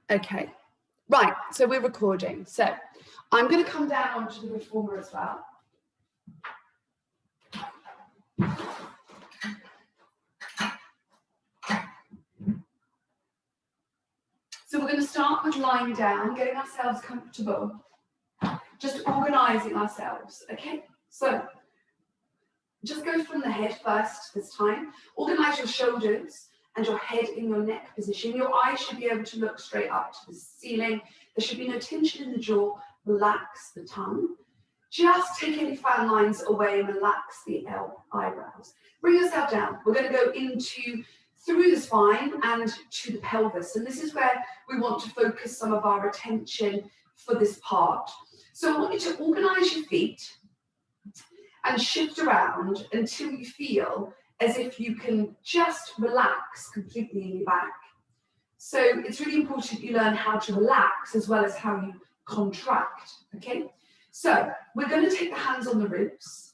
Okay, right, so we're recording. So I'm going to come down onto the reformer as well. So we're going to start with lying down, getting ourselves comfortable, just organising ourselves, okay? So just go from the head first this time. Organise your shoulders and your head in your neck position. Your eyes should be able to look straight up to the ceiling. There should be no tension in the jaw. Relax the tongue. Just take any frown lines away and relax the eyebrows. Bring yourself down. We're going to go through the spine and to the pelvis. And this is where we want to focus some of our attention for this part. So I want you to organise your feet and shift around until you feel as if you can just relax completely in your back. So it's really important you learn how to relax as well as how you contract, okay? So we're going to take the hands on the ribs.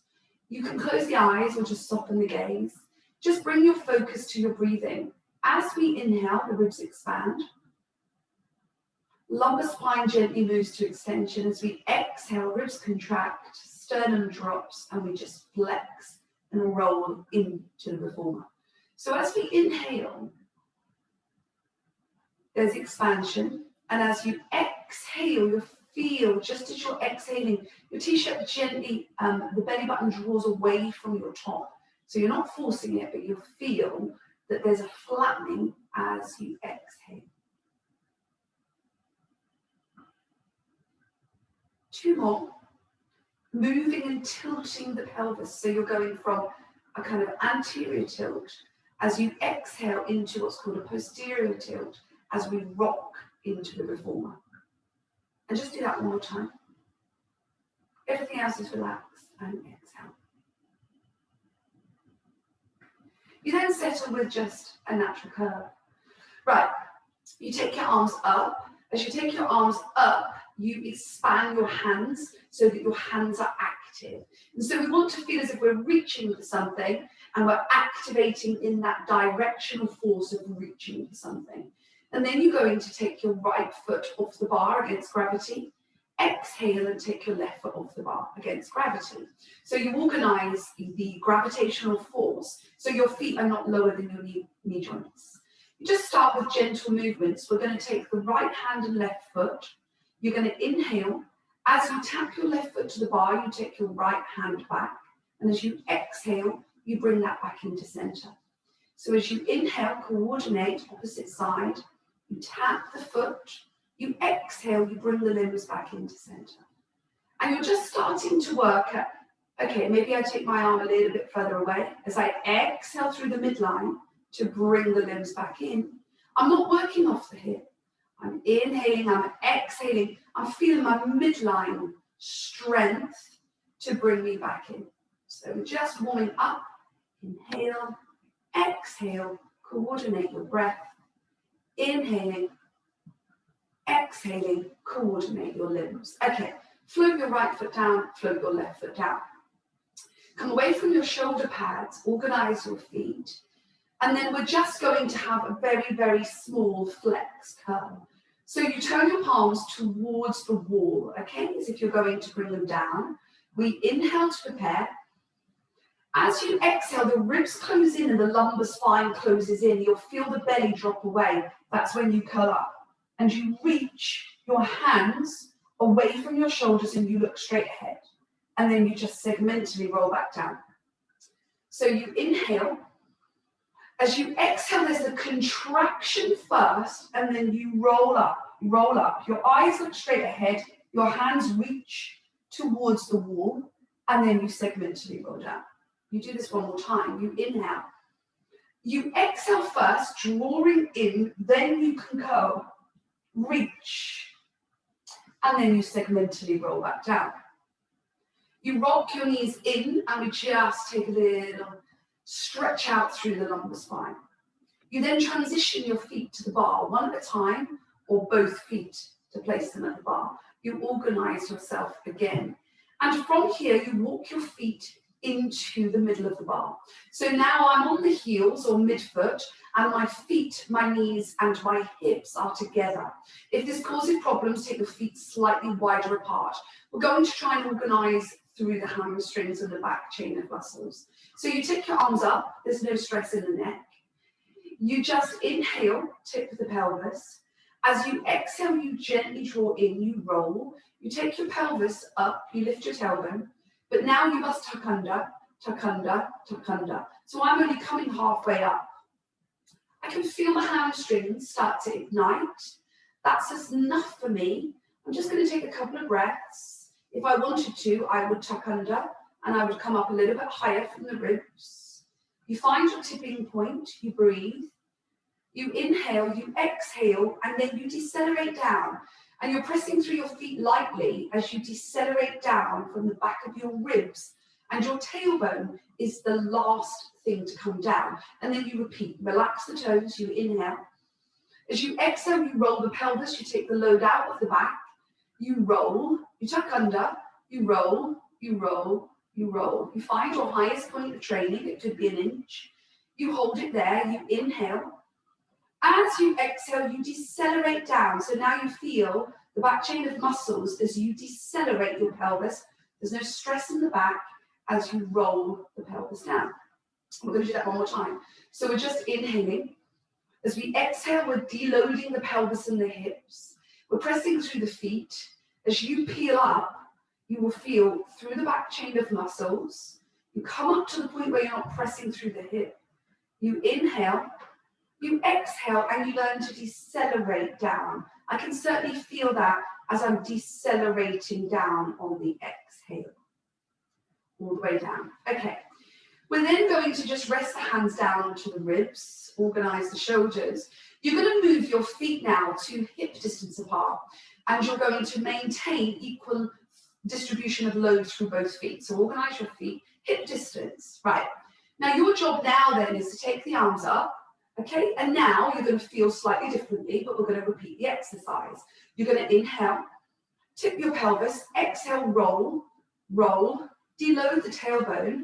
You can close the eyes or just soften the gaze. Just bring your focus to your breathing. As we inhale, the ribs expand. Lumbar spine gently moves to extension. As we exhale, ribs contract, sternum drops, and we just flex and roll into the reformer. So as we inhale, there's expansion. And as you exhale, you feel, just as you're exhaling, your t-shirt gently, the belly button draws away from your top. So you're not forcing it, but you'll feel that there's a flattening as you exhale. 2 more. Moving and tilting the pelvis. So you're going from a kind of anterior tilt as you exhale into what's called a posterior tilt as we rock into the reformer. And just do that one more time. Everything else is relaxed and exhale. You then settle with just a natural curve. Right, you take your arms up. As you take your arms up, you expand your hands so that your hands are active. And so we want to feel as if we're reaching for something and we're activating in that directional force of reaching for something. And then you're going to take your right foot off the bar against gravity. Exhale and take your left foot off the bar against gravity. So you organize the gravitational force so your feet are not lower than your knee joints. You just start with gentle movements. We're going to take the right hand and left foot. You're going to inhale. As you tap your left foot to the bar, you take your right hand back. And as you exhale, you bring that back into center. So as you inhale, coordinate opposite side. You tap the foot. You exhale, you bring the limbs back into center. And you're just starting to work at, okay, maybe I take my arm a little bit further away. As I exhale through the midline to bring the limbs back in, I'm not working off the hip. I'm inhaling, I'm exhaling, I'm feeling my midline strength to bring me back in. So we're just warming up, inhale, exhale, coordinate your breath, inhaling, exhaling, coordinate your limbs. Okay, float your right foot down, float your left foot down. Come away from your shoulder pads, organize your feet, and then we're just going to have a very, very small flex curl. So you turn your palms towards the wall, okay, as if you're going to bring them down. We inhale to prepare. As you exhale, the ribs close in and the lumbar spine closes in. You'll feel the belly drop away. That's when you curl up. And you reach your hands away from your shoulders and you look straight ahead. And then you just segmentally roll back down. So you inhale. As you exhale, there's the contraction first, and then you roll up, roll up. Your eyes look straight ahead, your hands reach towards the wall, and then you segmentally roll down. You do this one more time. You inhale. You exhale first, drawing in, then you can go, reach, and then you segmentally roll back down. You rock your knees in, and we just take a little stretch out through the lumbar spine. You then transition your feet to the bar, one at a time, or both feet to place them at the bar. You organize yourself again. And from here, you walk your feet into the middle of the bar. So now I'm on the heels or midfoot, and my feet, my knees, and my hips are together. If this causes problems, take the feet slightly wider apart. We're going to try and organise through the hamstrings and the back chain of muscles. So you take your arms up, there's no stress in the neck. You just inhale, tip the pelvis. As you exhale, you gently draw in, you roll. You take your pelvis up, you lift your tailbone, but now you must tuck under, tuck under, tuck under. So I'm only coming halfway up. I can feel the hamstrings start to ignite. That's enough for me. I'm just going to take a couple of breaths. If I wanted to, I would tuck under and I would come up a little bit higher from the ribs. You find your tipping point, you breathe. You inhale, you exhale, and then you decelerate down. And you're pressing through your feet lightly as you decelerate down from the back of your ribs. And your tailbone is the last thing to come down. And then you repeat. Relax the toes, you inhale. As you exhale, you roll the pelvis, you take the load out of the back. You roll, you tuck under, you roll, you roll, you roll. You find your highest point of training, it could be an inch. You hold it there, you inhale. As you exhale, you decelerate down. So now you feel the back chain of muscles as you decelerate your pelvis. There's no stress in the back as you roll the pelvis down. We're going to do that one more time. So we're just inhaling. As we exhale, we're deloading the pelvis and the hips. We're pressing through the feet. As you peel up, you will feel through the back chain of muscles. You come up to the point where you're not pressing through the hip. You inhale. You exhale and you learn to decelerate down. I can certainly feel that as I'm decelerating down on the exhale. All the way down. Okay. We're then going to just rest the hands down onto the ribs, organize the shoulders. You're going to move your feet now to hip distance apart, and you're going to maintain equal distribution of load through both feet. So organize your feet, hip distance. Right. Now your job now then is to take the arms up. Okay, and now you're going to feel slightly differently, but we're going to repeat the exercise. You're going to inhale, tip your pelvis, exhale, roll, roll, deload the tailbone,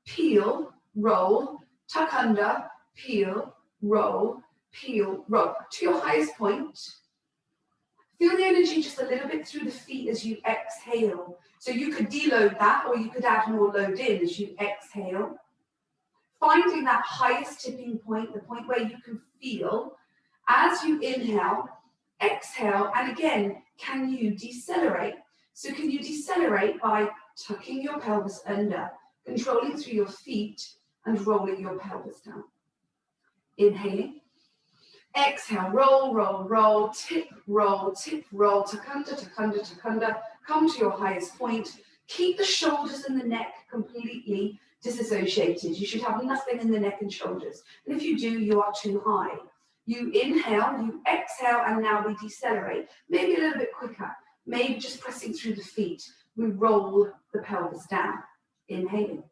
peel, roll, tuck under, peel, roll, roll. To your highest point. Feel the energy just a little bit through the feet as you exhale. So you could deload that, or you could add more load in as you exhale. Finding that highest tipping point, the point where you can feel as you inhale, exhale, and again, can you decelerate? So can you decelerate by tucking your pelvis under, controlling through your feet, and rolling your pelvis down. Inhaling. Exhale, roll, roll, roll, tip, roll, tuck under, tuck under, tuck under. Come to your highest point. Keep the shoulders and the neck completely disassociated. You should have nothing in the neck and shoulders. And if you do, you are too high. You inhale, you exhale, and now we decelerate. Maybe a little bit quicker. Maybe just pressing through the feet. We roll the pelvis down. Inhaling.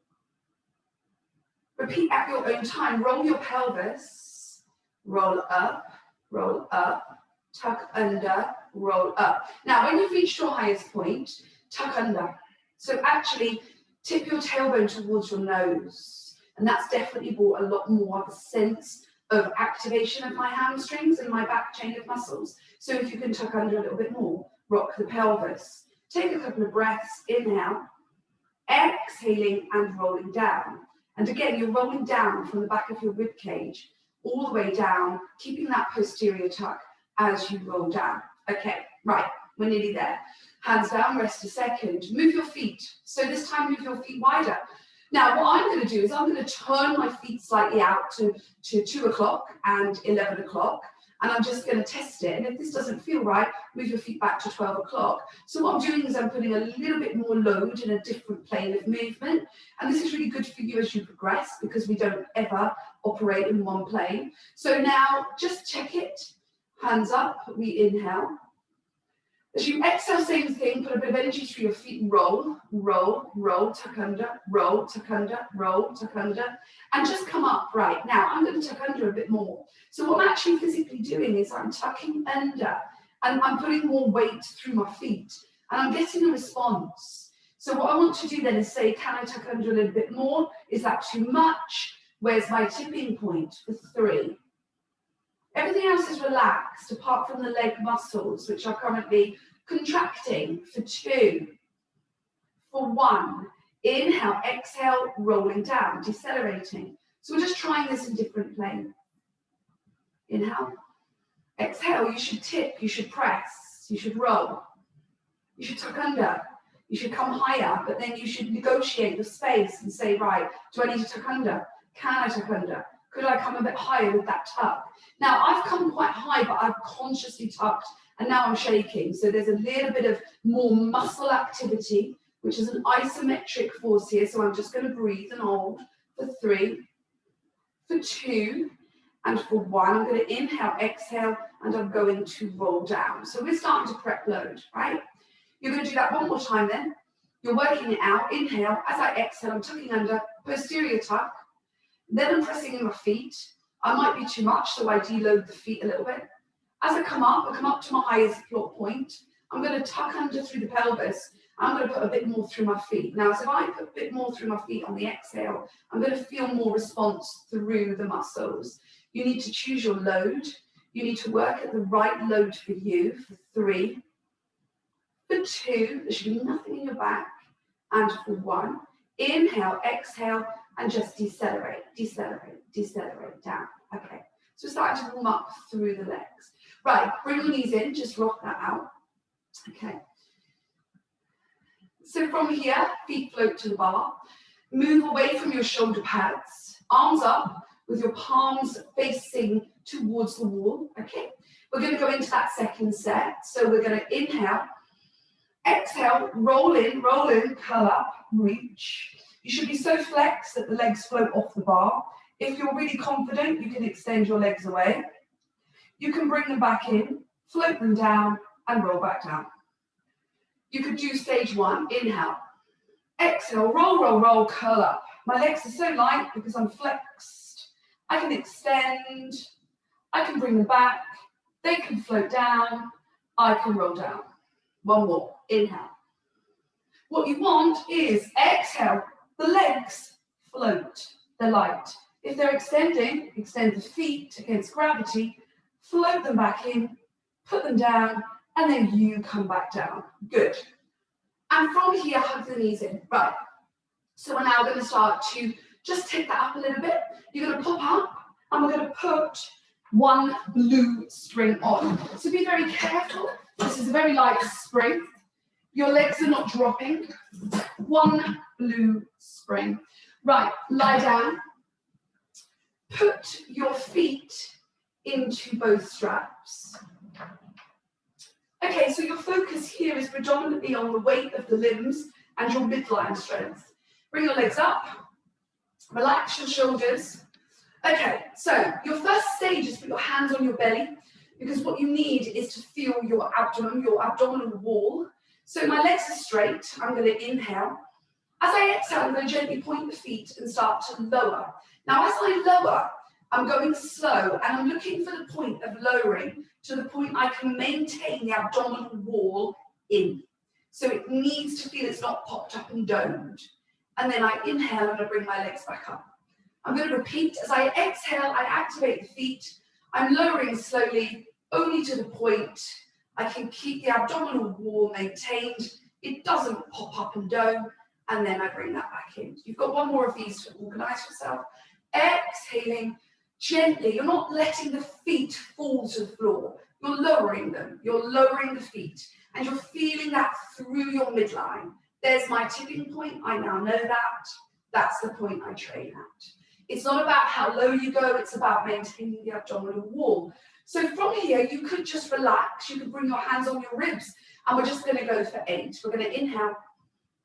Repeat at your own time. Roll your pelvis. Roll up, tuck under, roll up. Now, when you've reached your highest point, tuck under. So actually, tip your tailbone towards your nose. And that's definitely brought a lot more of a sense of activation of my hamstrings and my back chain of muscles. So if you can tuck under a little bit more, rock the pelvis. Take a couple of breaths, inhale, exhaling and rolling down. And again, you're rolling down from the back of your rib cage, all the way down, keeping that posterior tuck as you roll down. Okay, right, we're nearly there. Hands down, rest a second. Move your feet. So this time, move your feet wider. Now, what I'm going to do is I'm going to turn my feet slightly out to 2 o'clock and 11 o'clock. And I'm just going to test it. And if this doesn't feel right, move your feet back to 12 o'clock. So what I'm doing is I'm putting a little bit more load in a different plane of movement. And this is really good for you as you progress because we don't ever operate in one plane. So now just check it. Hands up, we inhale. As you exhale, same thing, put a bit of energy through your feet, roll, roll, roll, tuck under, roll, tuck under, roll, tuck under, and just come up. Right, now I'm going to tuck under a bit more. So what I'm actually physically doing is I'm tucking under, and I'm putting more weight through my feet, and I'm getting a response. So what I want to do then is say, can I tuck under a little bit more? Is that too much? Where's my tipping point for 3? Everything else is relaxed apart from the leg muscles, which are currently contracting for 2, for 1. Inhale, exhale, rolling down, decelerating. So we're just trying this in different planes. Inhale, exhale, you should tip, you should press, you should roll, you should tuck under, you should come higher, but then you should negotiate the space and say, right, do I need to tuck under? Can I tuck under? Could I come a bit higher with that tuck? Now, I've come quite high, but I've consciously tucked, and now I'm shaking. So there's a little bit of more muscle activity, which is an isometric force here. So I'm just going to breathe and hold for 3, for 2, and for 1. I'm going to inhale, exhale, and I'm going to roll down. So we're starting to prep load, right? You're going to do that one more time then. You're working it out. Inhale, as I exhale, I'm tucking under, posterior tuck. Then I'm pressing in my feet. I might be too much, so I deload the feet a little bit. As I come up to my highest floor point. I'm going to tuck under through the pelvis. I'm going to put a bit more through my feet. Now, so if I put a bit more through my feet on the exhale, I'm going to feel more response through the muscles. You need to choose your load. You need to work at the right load for you for 3. For 2, there should be nothing in your back. And for 1, inhale, exhale, and just decelerate, decelerate, decelerate down. Okay, so we're starting to warm up through the legs. Right, bring your knees in, just rock that out. Okay. So from here, feet float to the bar. Move away from your shoulder pads, arms up with your palms facing towards the wall. Okay, we're going to go into that second set. So we're going to inhale, exhale, roll in, curl up, reach. You should be so flexed that the legs float off the bar. If you're really confident, you can extend your legs away. You can bring them back in, float them down, and roll back down. You could do stage 1, inhale, exhale, roll, curl up. My legs are so light because I'm flexed. I can extend, I can bring them back, they can float down, I can roll down. One more, inhale. What you want is exhale, the legs float, they're light. If they're extending, extend the feet against gravity, float them back in, put them down, and then you come back down. Good. And from here, hug the knees in. Right. So we're now going to start to just take that up a little bit. You're going to pop up, and we're going to put 1 blue spring on. So be very careful. This is a very light spring. Your legs are not dropping. 1 blue spring. Right, lie down. Put your feet into both straps. Okay, so your focus here is predominantly on the weight of the limbs and your midline strength. Bring your legs up. Relax your shoulders. Okay, so your first stage is put your hands on your belly, because what you need is to feel your abdomen, your abdominal wall. So my legs are straight. I'm going to inhale. As I exhale, I'm going to gently point the feet and start to lower. Now, as I lower, I'm going slow, and I'm looking for the point of lowering to the point I can maintain the abdominal wall in. So it needs to feel it's not popped up and domed. And then I inhale, and I bring my legs back up. I'm going to repeat. As I exhale, I activate the feet. I'm lowering slowly, only to the point I can keep the abdominal wall maintained. It doesn't pop up and dome. And then I bring that back in. You've got 1 more of these to organize yourself. Exhaling gently. You're not letting the feet fall to the floor. You're lowering them. You're lowering the feet. And you're feeling that through your midline. There's my tipping point. I now know that. That's the point I train at. It's not about how low you go. It's about maintaining the abdominal wall. So from here, you could just relax. You could bring your hands on your ribs. And we're just going to go for 8. We're going to inhale.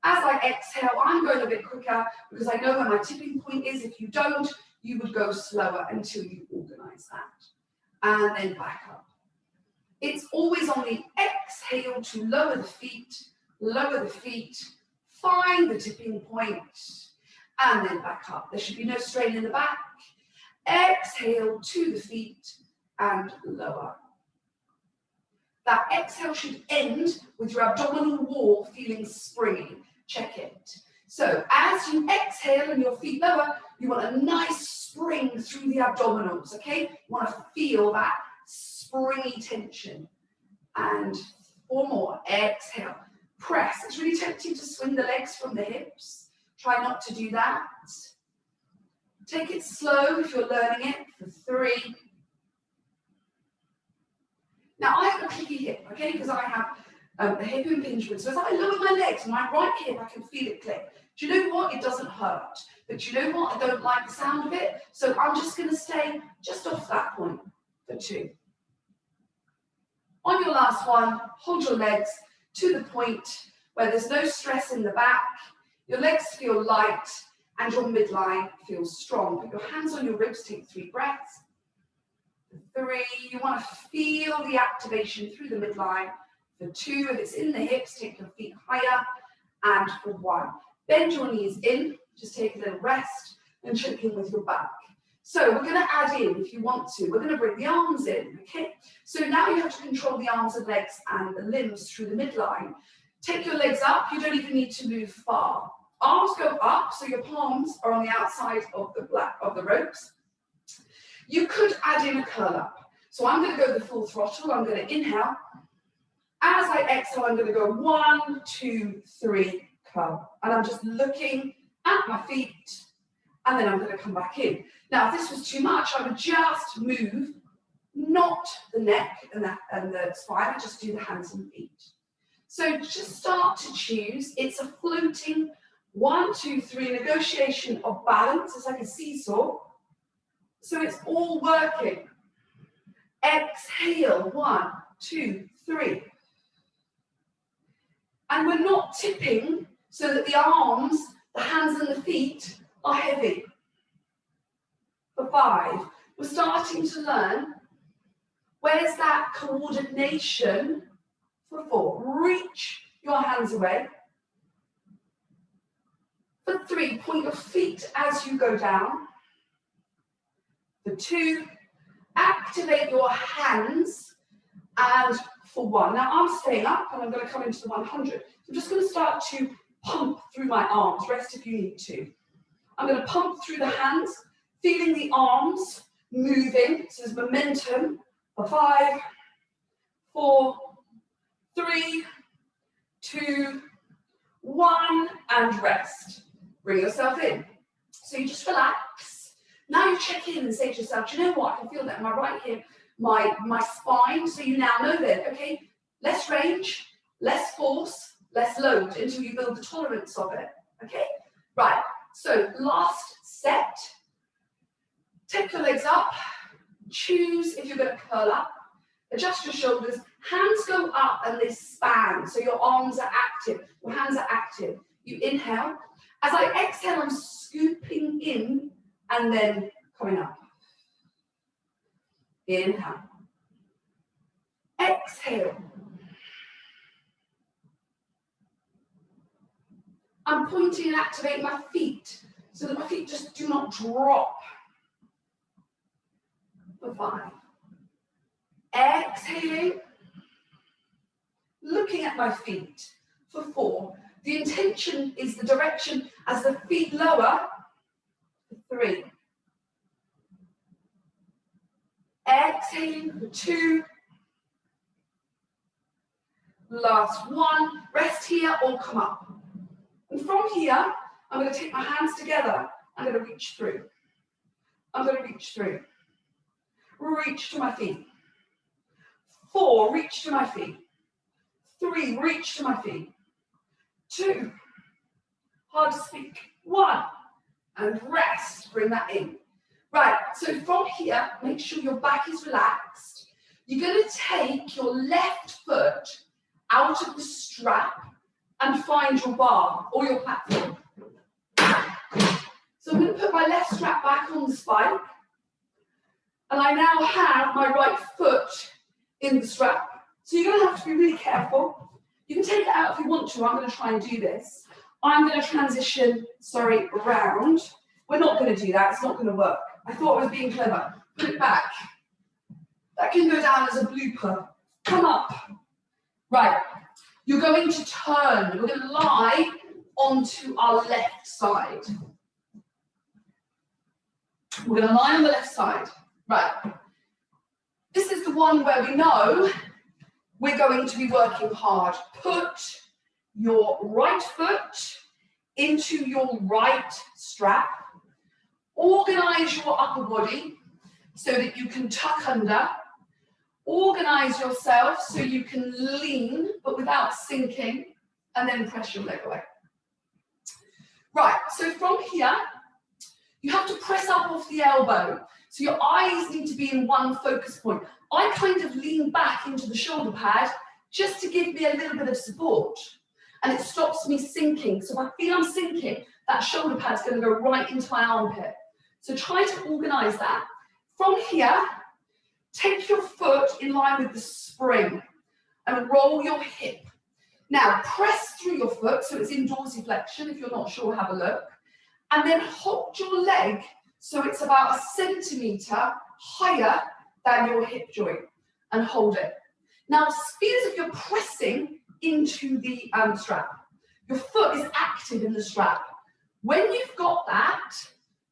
As I exhale, I'm going a bit quicker because I know where my tipping point is. If you don't, you would go slower until you organize that. And then back up. It's always on the exhale to lower the feet, find the tipping point, and then back up. There should be no strain in the back. Exhale to the feet and lower. That exhale should end with your abdominal wall feeling springy. check it. So as you exhale and your feet lower, you want a nice spring through the abdominals, okay? You want to feel that springy tension. And 4 more, exhale, press. It's really tempting to swing the legs from the hips. Try not to do that. Take it slow if you're learning it for 3. Now I have a clicky hip, okay, because I have a hip impingement. So as I lower my legs, my right hip, I can feel it click. Do you know what? It doesn't hurt. But you know what? I don't like the sound of it. So I'm just going to stay just off that point for 2. On your last one, hold your legs to the point where there's no stress in the back. Your legs feel light and your midline feels strong. Put your hands on your ribs, take 3 breaths. 3, you want to feel the activation through the midline. For 2, if it's in the hips, take your feet higher. And for 1, bend your knees in, just take a little rest and check in with your back. So we're going to add in, if you want to, we're going to bring the arms in, okay? So now you have to control the arms and legs and the limbs through the midline. Take your legs up, you don't even need to move far. Arms go up, so your palms are on the outside of the ropes. You could add in a curl up. So I'm going to go the full throttle. I'm going to inhale. As I exhale, I'm going to go 1, 2, 3, curl. And I'm just looking at my feet, and then I'm going to come back in. Now, if this was too much, I would just move, not the neck and the spine. I just do the hands and feet. So just start to choose. It's a floating 1, 2, 3 negotiation of balance. It's like a seesaw. So it's all working. Exhale, 1, 2, 3. And we're not tipping so that the arms, the hands and the feet are heavy. For 5, we're starting to learn where's that coordination. For 4, reach your hands away. For 3, point your feet as you go down. For 2, activate your hands. And for 1, now I'm staying up and I'm going to come into the 100. So I'm just going to start to pump through my arms. Rest if you need to. I'm going to pump through the hands, feeling the arms moving. So there's momentum. For 5, 4, 3, 2, 1, and rest. Bring yourself in. So you just relax. Now you check in and say to yourself, do you know what? I can feel that in my right hip, my spine. So you now know that, okay, less range, less force, less load until you build the tolerance of it. Okay? Right. So last set. Take your legs up. Choose if you're going to curl up. Adjust your shoulders. Hands go up and they span. So your arms are active. Your hands are active. You inhale. As I exhale, I'm scooping in and then coming up. Inhale. Exhale. I'm pointing and activating my feet so that my feet just do not drop. For 5. Exhaling. Looking at my feet. For 4. The intention is the direction as the feet lower. For 3. Exhaling for 2. Last 1. Rest here or come up. And from here, I'm going to take my hands together. I'm going to reach through. I'm going to reach through. Reach to my feet. 4, reach to my feet. 3, reach to my feet. 2, hard to speak. 1, and rest. Bring that in. Right, so from here, make sure your back is relaxed. You're going to take your left foot out of the strap and find your bar or your platform. So I'm going to put my left strap back on the spike. And I now have my right foot in the strap. So you're going to have to be really careful. You can take it out if you want to. I'm going to try and do this. I'm going to transition, around. We're not going to do that. It's not going to work. I thought I was being clever. Put it back. That can go down as a blooper. Come up. Right. You're going to turn. We're going to lie onto our left side. We're going to lie on the left side. Right. This is the one where we know we're going to be working hard. Put your right foot into your right strap. Organize your upper body so that you can tuck under. Organize yourself so you can lean but without sinking, and then press your leg away. Right, so from here, you have to press up off the elbow. So your eyes need to be in one focus point. I kind of lean back into the shoulder pad just to give me a little bit of support. And it stops me sinking. So if I feel I'm sinking, that shoulder pad's going to go right into my armpit. So try to organize that. From here, take your foot in line with the spring and roll your hip. Now, press through your foot so it's in dorsiflexion. If you're not sure, have a look. And then hold your leg so it's about 1 centimetre higher than your hip joint, and hold it. Now, feel as if you're pressing into the strap. Your foot is active in the strap. When you've got that,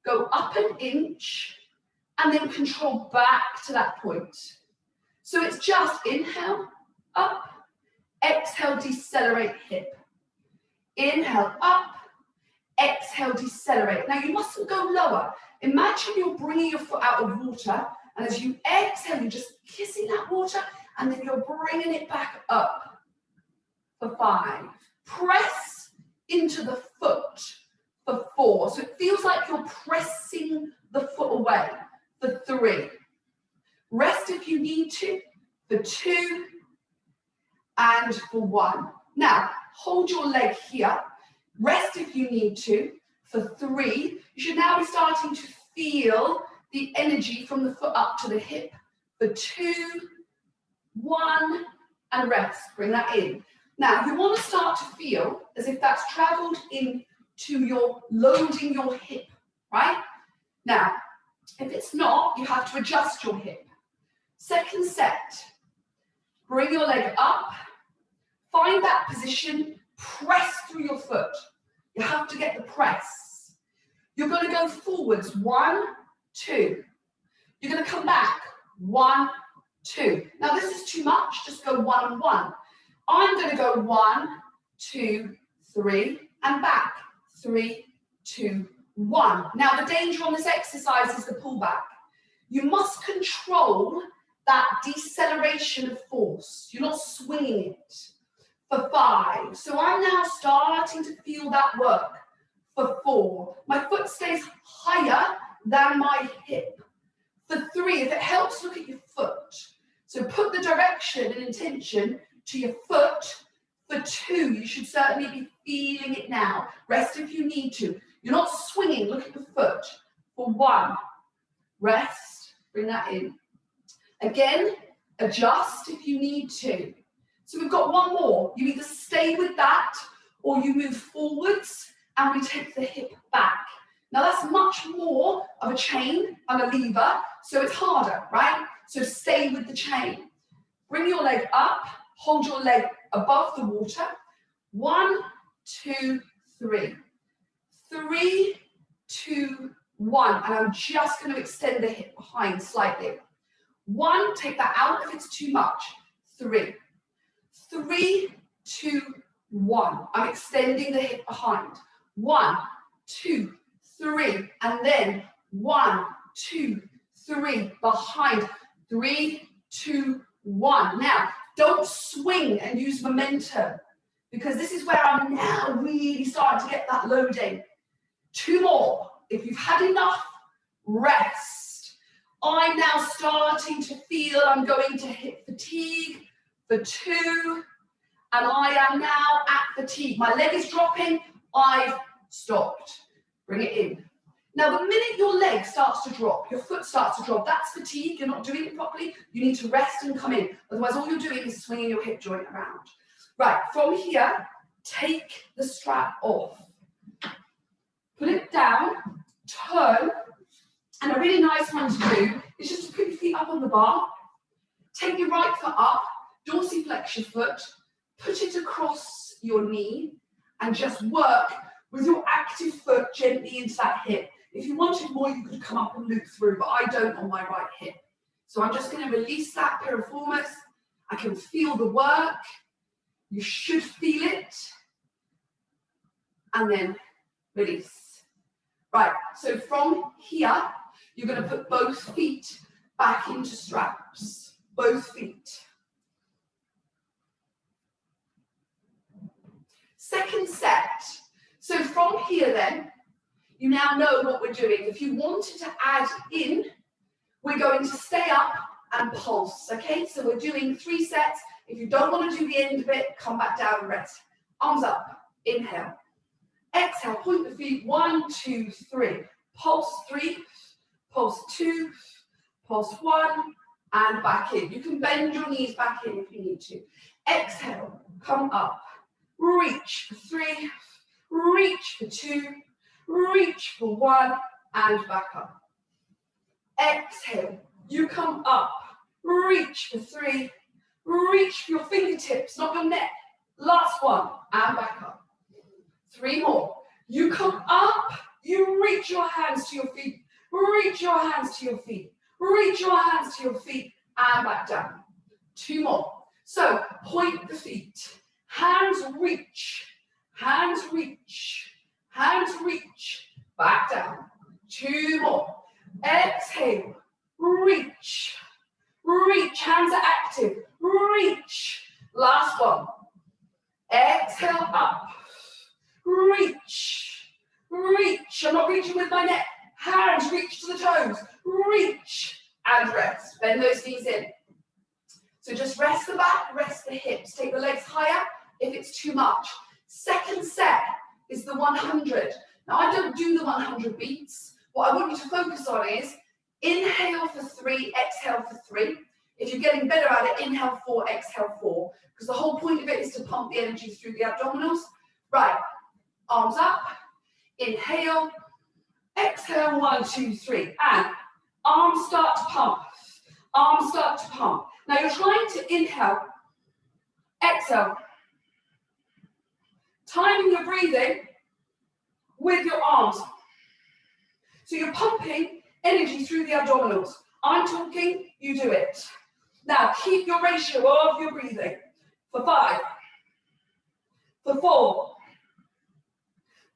go up an inch and then control back to that point. So it's just inhale, up, exhale, decelerate hip. Inhale, up, exhale, decelerate. Now you mustn't go lower. Imagine you're bringing your foot out of water, and as you exhale, you're just kissing that water, and then you're bringing it back up for 5. Press into the foot for 4. So it feels like you're pressing the foot away for 3. Rest if you need to for 2 and for 1. Now, hold your leg here. Rest if you need to for 3. You should now be starting to feel the energy from the foot up to the hip for 2, 1, and rest. Bring that in. Now, you want to start to feel as if that's traveled into your loading your hip, right? Now, if it's not, you have to adjust your hip. Second set. Bring your leg up. Find that position. Press through your foot. You have to get the press. You're going to go forwards. 1, 2. You're going to come back. 1, 2. Now this is too much. Just go 1 and 1. I'm going to go 1, 2, 3, and back. 3, 2, 1. Now the danger on this exercise is the pullback. You must control that deceleration of force. You're not swinging it. For 5. So I'm now starting to feel that work. For 4. My foot stays higher than my hip. For 3, if it helps, look at your foot. So put the direction and intention to your foot. For 2, you should certainly be feeling it now. Rest if you need to. You're not swinging, look at your foot. For 1, rest, bring that in. Again, adjust if you need to. So we've got 1 more. You either stay with that or you move forwards and we take the hip back. Now that's much more of a chain and a lever, so it's harder, right? So stay with the chain. Bring your leg up, hold your leg above the water. 1, 2, 3. 3, 2, 1. And I'm just going to extend the hip behind slightly. 1, take that out if it's too much. 3. 3, 2, 1. I'm extending the hip behind. 1, 2, 3, and then 1, 2, 3, behind. 3, 2, 1. Now, don't swing and use momentum, because this is where I'm now really starting to get that loading. 2 more. If you've had enough, rest. I'm now starting to feel I'm going to hit fatigue. For 2, and I am now at fatigue. My leg is dropping, I've stopped. Bring it in. Now, the minute your leg starts to drop, your foot starts to drop, that's fatigue, you're not doing it properly, you need to rest and come in. Otherwise, all you're doing is swinging your hip joint around. Right, from here, take the strap off. Put it down, turn, and a really nice one to do is just to put your feet up on the bar, take your right foot up, dorsiflex your foot, put it across your knee, and just work with your active foot gently into that hip. If you wanted more, you could come up and loop through, but I don't on my right hip. So I'm just going to release that piriformis. I can feel the work. You should feel it. And then release. Right, so from here, you're going to put both feet back into straps. Both feet. Second set. So from here then, you now know what we're doing. If you wanted to add in, we're going to stay up and pulse, okay? So we're doing 3 sets. If you don't want to do the end of it, come back down and rest. Arms up, inhale. Exhale, point the feet, 1, 2, 3. Pulse 3, pulse 2, pulse 1, and back in. You can bend your knees back in if you need to. Exhale, come up. Reach for 3, reach for 2, reach for 1, and back up. Exhale, you come up, reach for 3, reach for your fingertips, not your neck. Last one, and back up. 3 more. You come up, you reach your hands to your feet, reach your hands to your feet, reach your hands to your feet, and back down. 2 more. So, point the feet. Hands reach, hands reach, hands reach, back down. 2 more. Exhale, reach, reach, hands are active, reach. Last one. Exhale up, reach, reach. I'm not reaching with my neck. Hands reach to the toes, reach, and rest. Bend those knees in. So just rest the back, rest the hips. Take the legs higher if it's too much. Second set is the 100. Now I don't do the 100 beats. What I want you to focus on is inhale for 3, exhale for 3. If you're getting better at it, inhale 4, exhale 4. Because the whole point of it is to pump the energy through the abdominals. Right, arms up, inhale, exhale, 1, 2, 3. And arms start to pump, arms start to pump. Now you're trying to inhale, exhale, timing your breathing with your arms. So you're pumping energy through the abdominals. I'm talking, you do it. Now keep your ratio of your breathing for 5, for 4,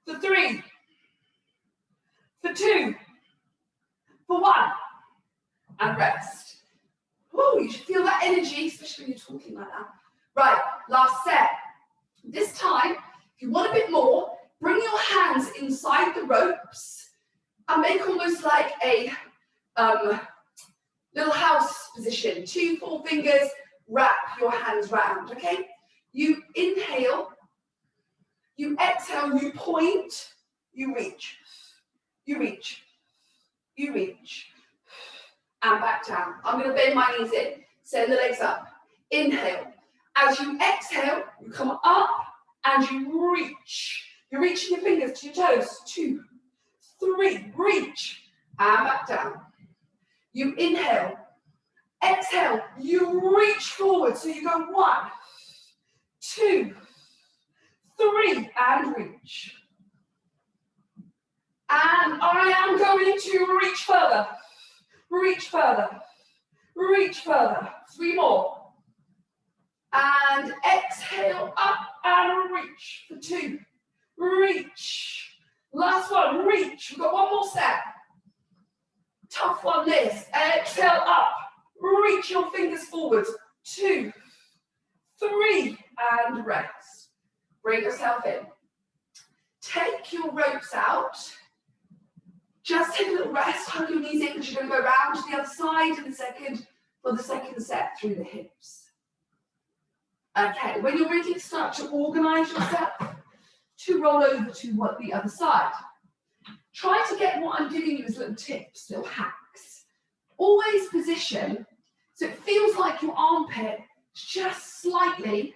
for 3, for 2, for 1, and rest. Woo, you should feel that energy, especially when you're talking like that. Right, last set. This time, if you want a bit more, bring your hands inside the ropes and make almost like a little house position. 2 full fingers, wrap your hands round, okay? You inhale, you exhale, you point, you reach, you reach, you reach, and back down. I'm going to bend my knees in, send the legs up. Inhale. As you exhale, you come up and you reach. You're reaching your fingers to your toes. 2, 3, reach, and back down. You inhale. Exhale, you reach forward. So you go 1, 2, 3, and reach. And I am going to reach further. Reach further, reach further. 3 more. And exhale up and reach for 2. Reach. Last one, reach. We've got 1 more set. Tough one this. Exhale up. Reach your fingers forwards. 2, 3, and rest. Bring yourself in. Take your ropes out. Just take a little rest, hug your knees in because you're going to go round to the other side in a second for the second set through the hips. Okay, when you're ready to start to organise yourself to roll over to the other side, try to get what I'm giving you as little tips, little hacks. Always position so it feels like your armpit is just slightly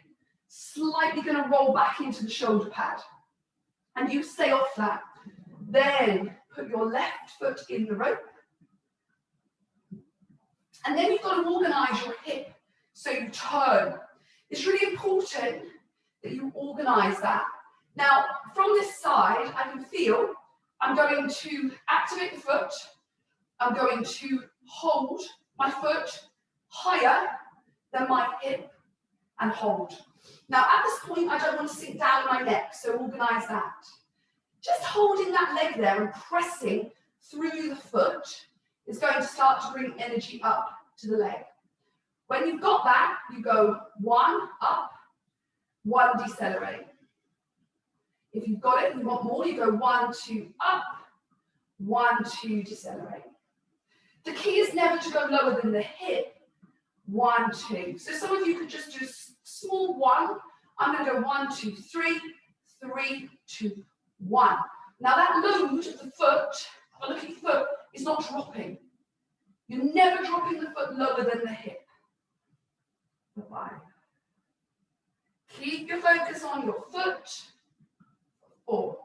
going to roll back into the shoulder pad. And you stay off that. Then put your left foot in the rope. And then you've got to organise your hip so you turn. It's really important that you organise that. Now, from this side, I can feel I'm going to activate the foot. I'm going to hold my foot higher than my hip and hold. Now, at this point, I don't want to sink down my neck, so organize that. Just holding that leg there and pressing through the foot is going to start to bring energy up to the leg. When you've got that, you go 1 up, 1 decelerate. If you've got it and you want more, you go 1, 2 up, 1, 2 decelerate. The key is never to go lower than the hip. 1, 2. So some of you could just do small 1. I'm going to go 1, 2, 3, 3, 2, 1. Now that load of the foot, if I look at your foot, is not dropping. You're never dropping the foot lower than the hip. Bye-bye. Keep your focus on your foot. 4.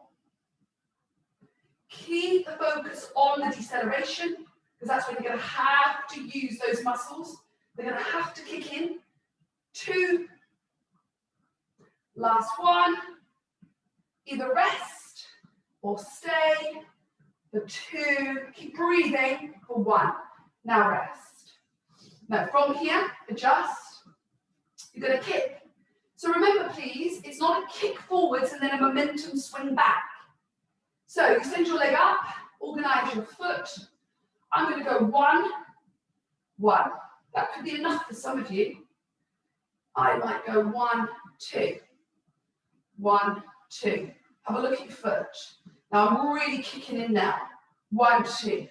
Keep the focus on the deceleration, because that's when you're going to have to use those muscles. They're going to have to kick in. 2. Last 1. Either rest or stay for 2. Keep breathing for 1. Now rest. Now from here, adjust. You're going to kick. So remember, please, it's not a kick forwards and then a momentum swing back. So you send your leg up, organize your foot. I'm going to go 1, 1. That could be enough for some of you. I might go 1, 2. 1, 2. Have a look at your foot. Now I'm really kicking in now. 1, 2.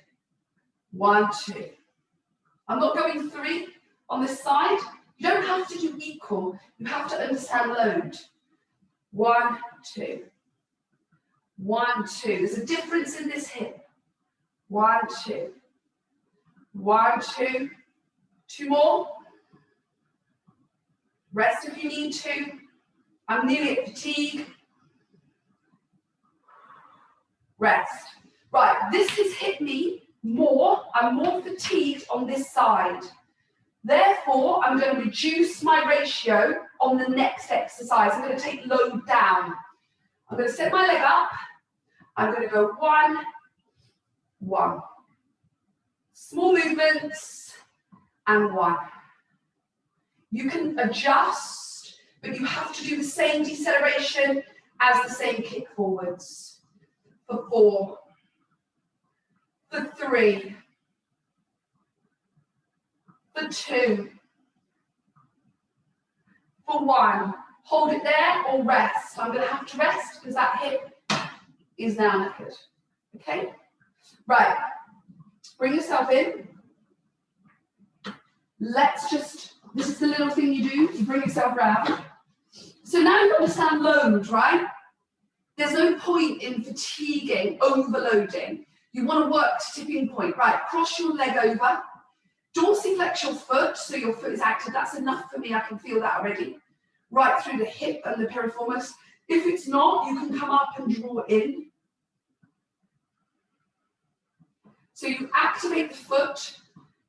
1, 2. I'm not going 3 on this side. You don't have to do equal. You have to understand load. 1, 2. 1, 2. There's a difference in this hip. 1, 2. 1, 2. 2 more. Rest if you need to. I'm nearly at fatigue. Rest. Right, this has hit me more. I'm more fatigued on this side. Therefore, I'm going to reduce my ratio on the next exercise. I'm going to take load down. I'm going to set my leg up. I'm going to go 1, 1. Small movements and 1. You can adjust, but you have to do the same deceleration as the same kick forwards. For 4, for 3, for 2, for 1. Hold it there or rest. I'm going to have to rest because that hip is now knackered. Okay? Right. Bring yourself in. Let's just, this is the little thing you do, you bring yourself round. So now you understand load, right? There's no point in fatiguing, overloading. You want to work to tipping point. Right, cross your leg over. Dorsiflex your foot, so your foot is active. That's enough for me, I can feel that already. Right through the hip and the piriformis. If it's not, you can come up and draw in. So you activate the foot.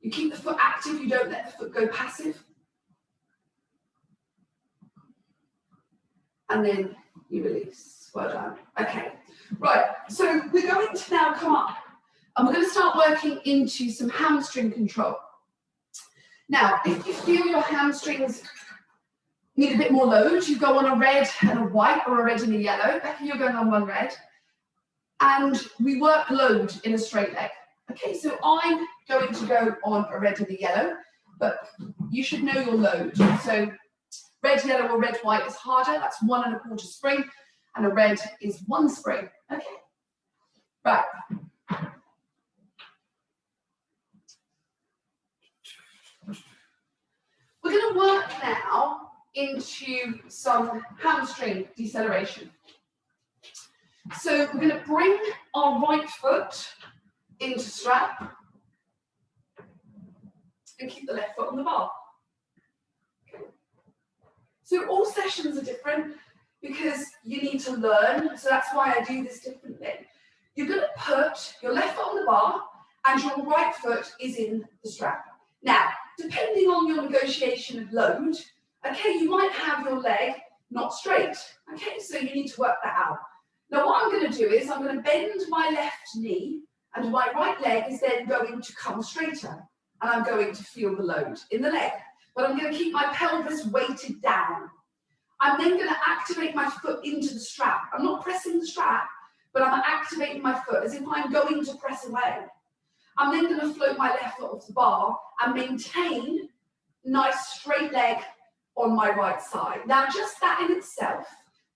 You keep the foot active, you don't let the foot go passive. And then you release. Well done. Okay. Right, so we're going to now come up and we're going to start working into some hamstring control. Now, if you feel your hamstrings need a bit more load, you go on a red and a white or a red and a yellow. Becky, you're going on one red. And we work load in a straight leg. Okay, so I'm going to go on a red and a yellow, but you should know your load. So red, yellow, or red, white is harder. That's 1 1/4 spring, and a red is 1 spring. Okay, right. We're going to work now into some hamstring deceleration. So we're going to bring our right foot into strap and keep the left foot on the bar. Okay. So all sessions are different because you need to learn. So that's why I do this differently. You're going to put your left foot on the bar and your right foot is in the strap. Now, depending on your negotiation of load, okay, you might have your leg not straight. Okay, so you need to work that out. Now what I'm going to do is I'm going to bend my left knee and my right leg is then going to come straighter and I'm going to feel the load in the leg. But I'm going to keep my pelvis weighted down. I'm then going to activate my foot into the strap. I'm not pressing the strap, but I'm activating my foot as if I'm going to press away. I'm then going to float my left foot off the bar and maintain nice straight leg on my right side. Now just that in itself,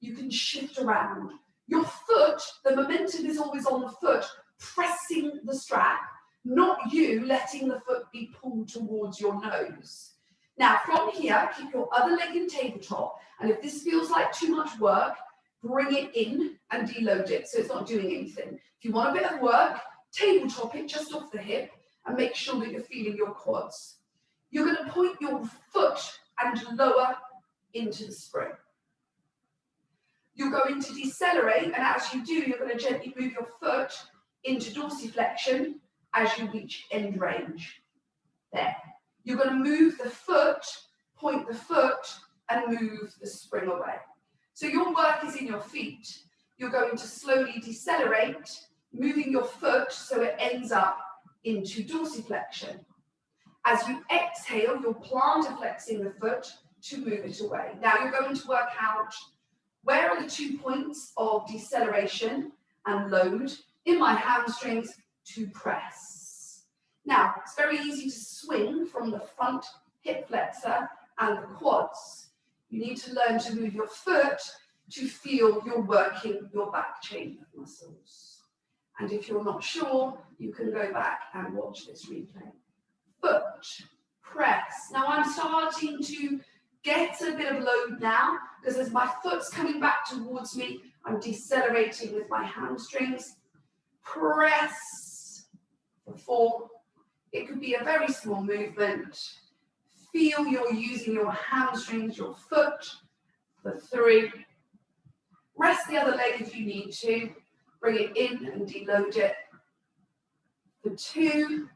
you can shift around. Your foot, the momentum is always on the foot, pressing the strap, not you letting the foot be pulled towards your nose. Now from here, keep your other leg in tabletop, and if this feels like too much work, bring it in and deload it so it's not doing anything. If you want a bit of work, tabletop it just off the hip and make sure that you're feeling your quads. You're going to point your foot and lower into the spring. You're going to decelerate, and as you do, you're going to gently move your foot into dorsiflexion as you reach end range. There. You're going to move the foot, point the foot, and move the spring away. So your work is in your feet. You're going to slowly decelerate, moving your foot so it ends up into dorsiflexion. As you exhale, you're plantar flexing the foot to move it away. Now you're going to work out where are the 2 points of deceleration and load in my hamstrings to press. Now, it's very easy to swing from the front hip flexor and the quads. You need to learn to move your foot to feel you're working your back chain muscles. And if you're not sure, you can go back and watch this replay. Foot, press. Now I'm starting to get a bit of load now because as my foot's coming back towards me, I'm decelerating with my hamstrings. Press for 4. It could be a very small movement. Feel you're using your hamstrings, your foot for 3. Rest the other leg if you need to. Bring it in and deload it for 2.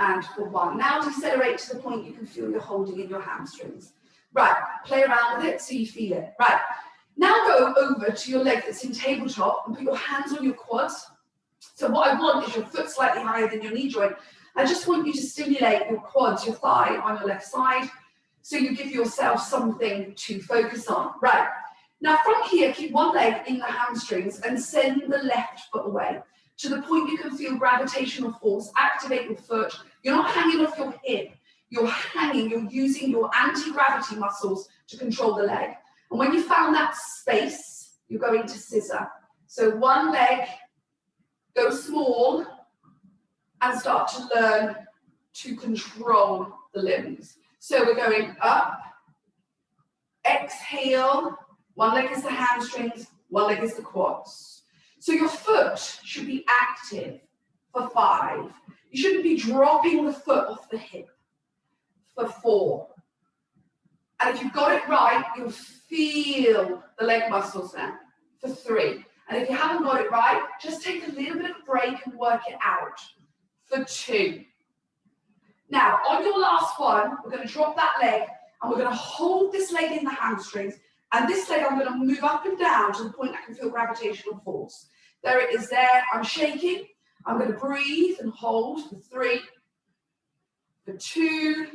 And for 1. Now decelerate to the point you can feel you're holding in your hamstrings. Right, play around with it so you feel it. Right, now go over to your leg that's in tabletop and put your hands on your quads. So what I want is your foot slightly higher than your knee joint. I just want you to stimulate your quads, your thigh on your left side, so you give yourself something to focus on. Right, now from here, keep one leg in the hamstrings and send the left foot away to the point you can feel gravitational force, activate your foot. You're not hanging off your hip, you're hanging, you're using your anti-gravity muscles to control the leg. And when you found that space, you're going to scissor. So one leg, go small, and start to learn to control the limbs. So we're going up, exhale, one leg is the hamstrings, one leg is the quads. So your foot should be active for 5. You shouldn't be dropping the foot off the hip for 4. And if you've got it right, you'll feel the leg muscles now for 3. And if you haven't got it right, just take a little bit of a break and work it out for 2. Now, on your last one, we're going to drop that leg and we're going to hold this leg in the hamstrings. And this leg, I'm going to move up and down to the point I can feel gravitational force. There it is there. I'm shaking. I'm going to breathe and hold for 3, for 2,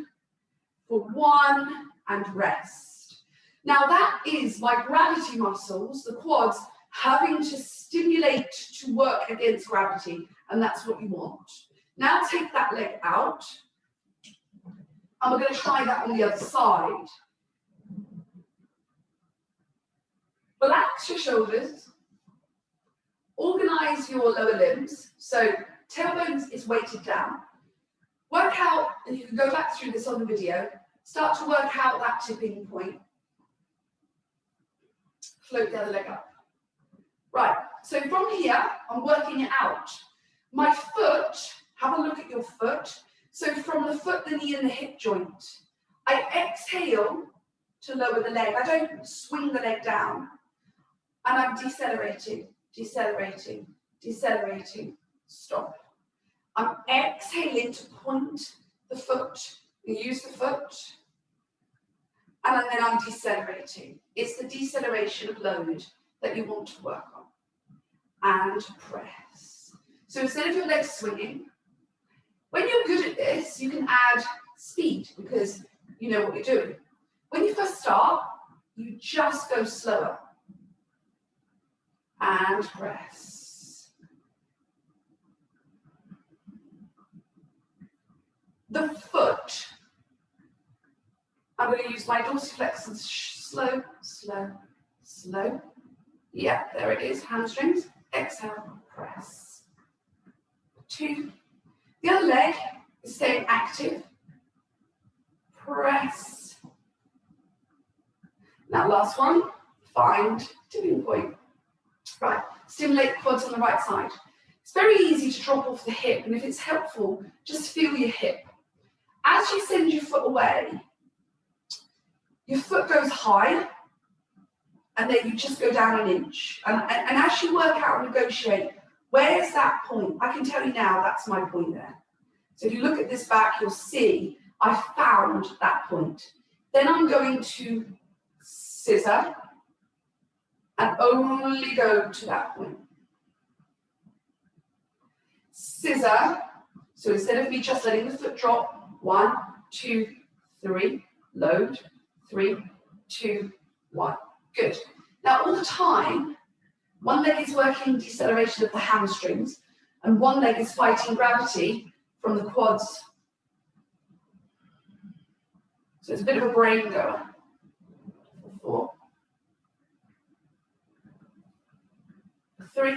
for 1, and rest. Now that is my gravity muscles, the quads, having to stimulate to work against gravity. And that's what you want. Now take that leg out. And we're going to try that on the other side. Relax your shoulders. Organize your lower limbs. So tailbones is weighted down. Work out, and you can go back through this on the video, start to work out that tipping point. Float the other leg up. Right, so from here, I'm working it out. My foot, have a look at your foot. So from the foot, the knee, and the hip joint, I exhale to lower the leg. I don't swing the leg down. And I'm decelerating, decelerating, decelerating. Stop. I'm exhaling to point the foot. You use the foot. and then I'm decelerating. It's the deceleration of load that you want to work on. And press. So instead of your legs swinging, when you're good at this, you can add speed because you know what you're doing. When you first start, you just go slower. And press. The foot, I'm going to use my dorsiflexors, slow, slow, slow. Yeah, there it is, hamstrings. Exhale, press. 2. The other leg is staying active. Press. Now last one, find tipping point. Right, stimulate the quads on the right side. It's very easy to drop off the hip, and if it's helpful, just feel your hip. As you send your foot away, your foot goes high, and then you just go down an inch. And as you work out and negotiate, where's that point? I can tell you now, that's my point there. So if you look at this back, you'll see I found that point. Then I'm going to scissor and only go to that point. Scissor, so instead of me just letting the foot drop, 1, 2, 3, load, 3, 2, 1. Good. Now all the time, one leg is working deceleration of the hamstrings, and one leg is fighting gravity from the quads. So it's a bit of a brain goer. 4, 3.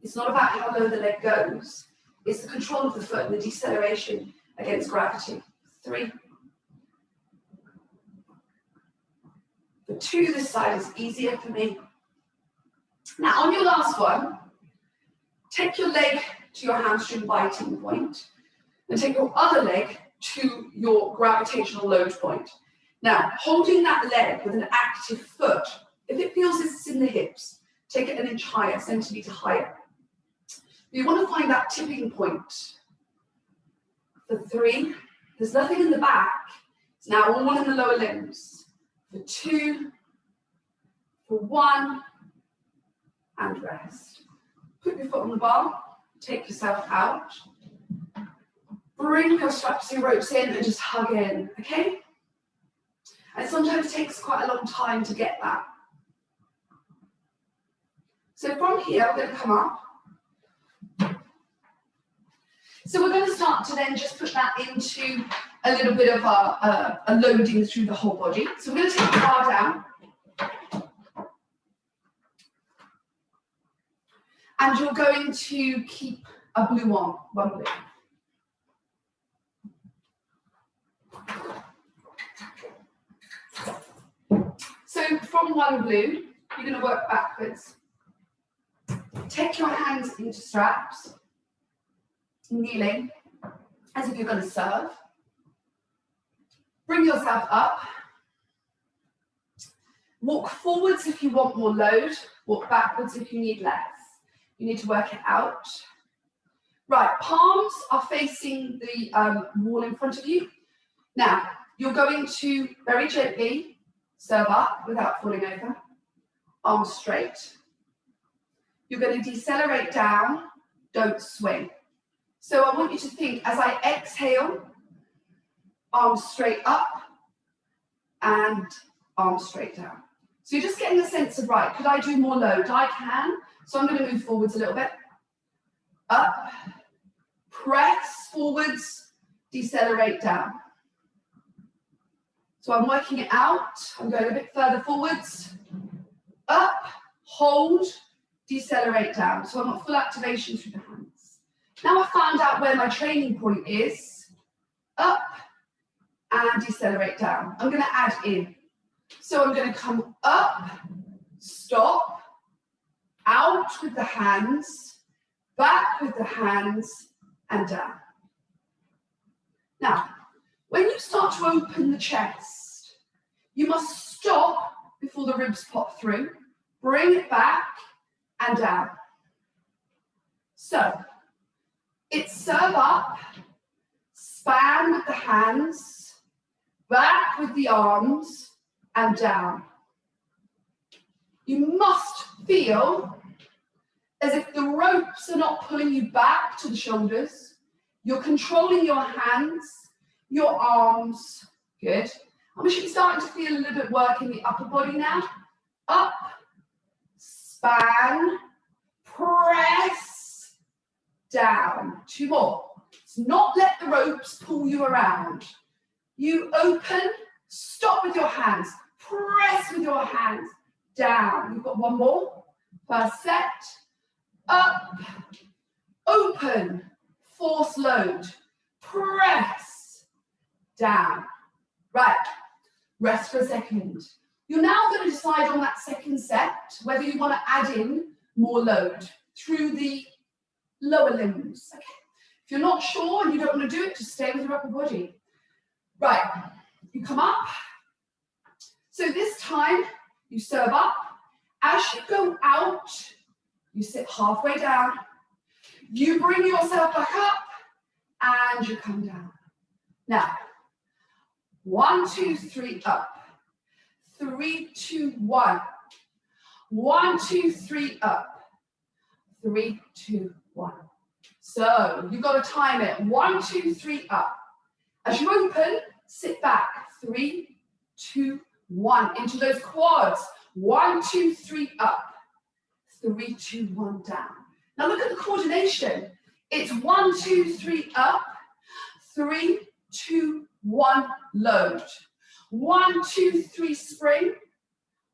It's not about how low the leg goes. It's the control of the foot and the deceleration against gravity. 3. For 2, this side is easier for me. Now on your last one, take your leg to your hamstring biting point and take your other leg to your gravitational load point. Now, holding that leg with an active foot, if it feels it's in the hips, take it an inch higher, centimetre higher. You want to find that tipping point. For 3, there's nothing in the back. It's now all in the lower limbs. For 2, for 1, and rest. Put your foot on the bar, take yourself out. Bring your straps and ropes in and just hug in, okay? And it sometimes takes quite a long time to get that. So from here, we're going to come up. So we're going to start to then just put that into a little bit of a loading through the whole body. So we're going to take the bar down. And you're going to keep a blue on, one blue. So from one blue, you're going to work backwards. Take your hands into straps, kneeling, as if you're going to serve. Bring yourself up. Walk forwards if you want more load. Walk backwards if you need less. You need to work it out. Right, palms are facing the wall in front of you. Now, you're going to very gently serve up without falling over. Arms straight. You're going to decelerate down, don't swing. So I want you to think, as I exhale, arms straight up and arms straight down. So you're just getting a sense of, right, could I do more load? I can. So I'm going to move forwards a little bit. Up, press forwards, decelerate down. So I'm working it out. I'm going a bit further forwards. Up, hold, decelerate down. So I'm at full activation through the hands. Now I've found out where my training point is. Up and decelerate down. I'm going to add in. So I'm going to come up, stop, out with the hands, back with the hands, and down. Now, when you start to open the chest, you must stop before the ribs pop through, bring it back, and down. So, it's serve up, span with the hands, Back with the arms and down. You must feel as if the ropes are not pulling you back to the shoulders. You're controlling your hands, your arms. Good. And we should be starting to feel a little bit work in the upper body now. Up, span, press, down. 2 more. So not let the ropes pull you around. You open, stop with your hands, press with your hands, down. You've got 1 more. First set. Up, open, force load, press, down. Right, rest for a second. You're now going to decide on that second set whether you want to add in more load through the lower limbs. Okay. If you're not sure and you don't want to do it, just stay with your upper body. Right, you come up. So this time, you serve up. As you go out, you sit halfway down. You bring yourself back up and you come down. Now, 1, 2, 3, up. 3, 2, 1. 1, 2, 3, up. 3, 2, 1. So you've got to time it. 1, 2, 3, up. As you open, sit back. 3, 2, 1. Into those quads. 1, 2, 3, up. 3, 2, 1, down. Now look at the coordination. It's 1, 2, 3, up. 3, 2, 1, load. 1, 2, 3, spring.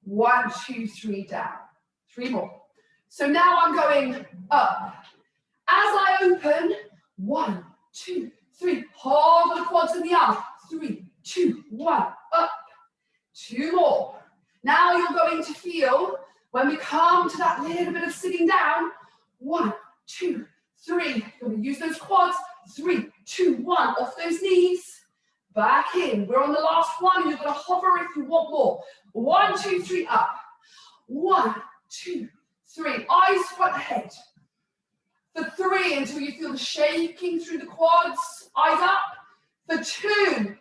1, 2, 3, down. 3 more. So now I'm going up. As I open, 1, 2, 3. Hold the quads and the arms. 3, 2, 1, up. 2 more. Now you're going to feel when we come to that little bit of sitting down. 1, 2, 3. You're going to use those quads. 3, 2, 1. Off those knees. Back in. We're on the last one. And you're going to hover if you want more. 1, 2, 3. Up. 1, 2, 3. Eyes front ahead. For 3 until you feel the shaking through the quads. Eyes up. For 2.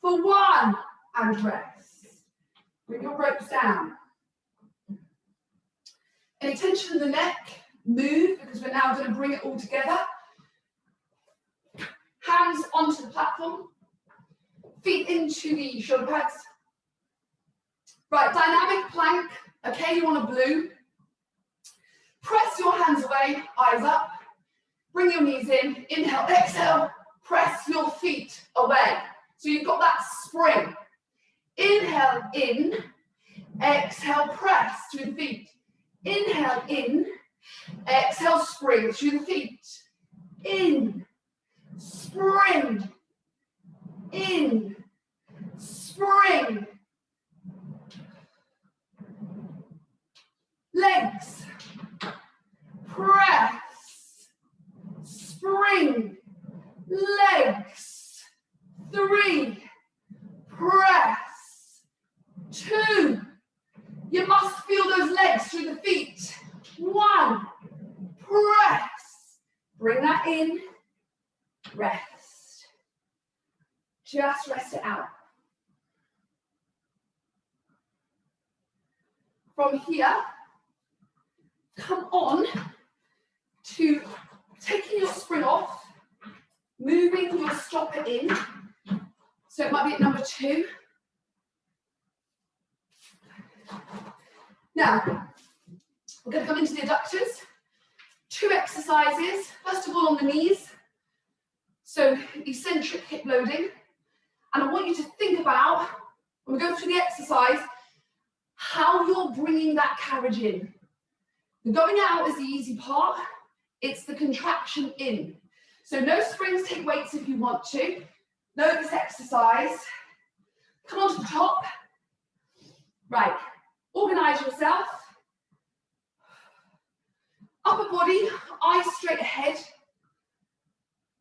For 1. And rest. Bring your ropes down. Any tension in the neck, move, because we're now going to bring it all together. Hands onto the platform. Feet into the shoulder pads. Right, dynamic plank. Okay, you want a blue. Press your hands away, eyes up. Bring your knees in. Inhale, exhale. Press your feet away. So you've got that spring. Inhale in. Exhale, press through the feet. Inhale in. Exhale, spring through the feet. In. Spring. In. Spring. Legs. Press. Spring. Legs. 3. Press. 2. You must feel those legs through the feet. 1. Press. Bring that in. Rest. Just rest it out. From here, come on to taking your spring off, moving your stopper in. So it might be at number 2. Now, we're going to come into the adductors. 2 exercises. First of all, on the knees. So eccentric hip loading. And I want you to think about, when we go through the exercise, how you're bringing that carriage in. The going out is the easy part. It's the contraction in. So no springs, take weights if you want to. Know this exercise. Come on to the top. Right. Organize yourself. Upper body, eyes straight ahead.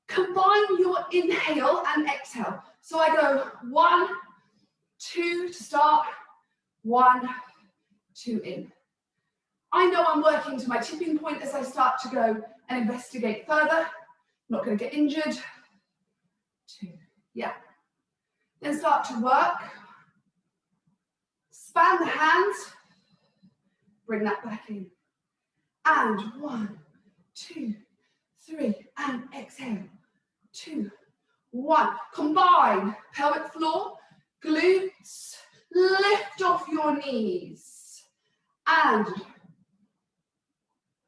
Combine your inhale and exhale. So I go 1, 2 to start. 1, 2 in. I know I'm working to my tipping point as I start to go and investigate further. Not going to get injured. 2. Yeah. Then start to work. Span the hands. Bring that back in. And 1, 2, 3. And exhale. 2, 1. Combine pelvic floor, glutes. Lift off your knees. And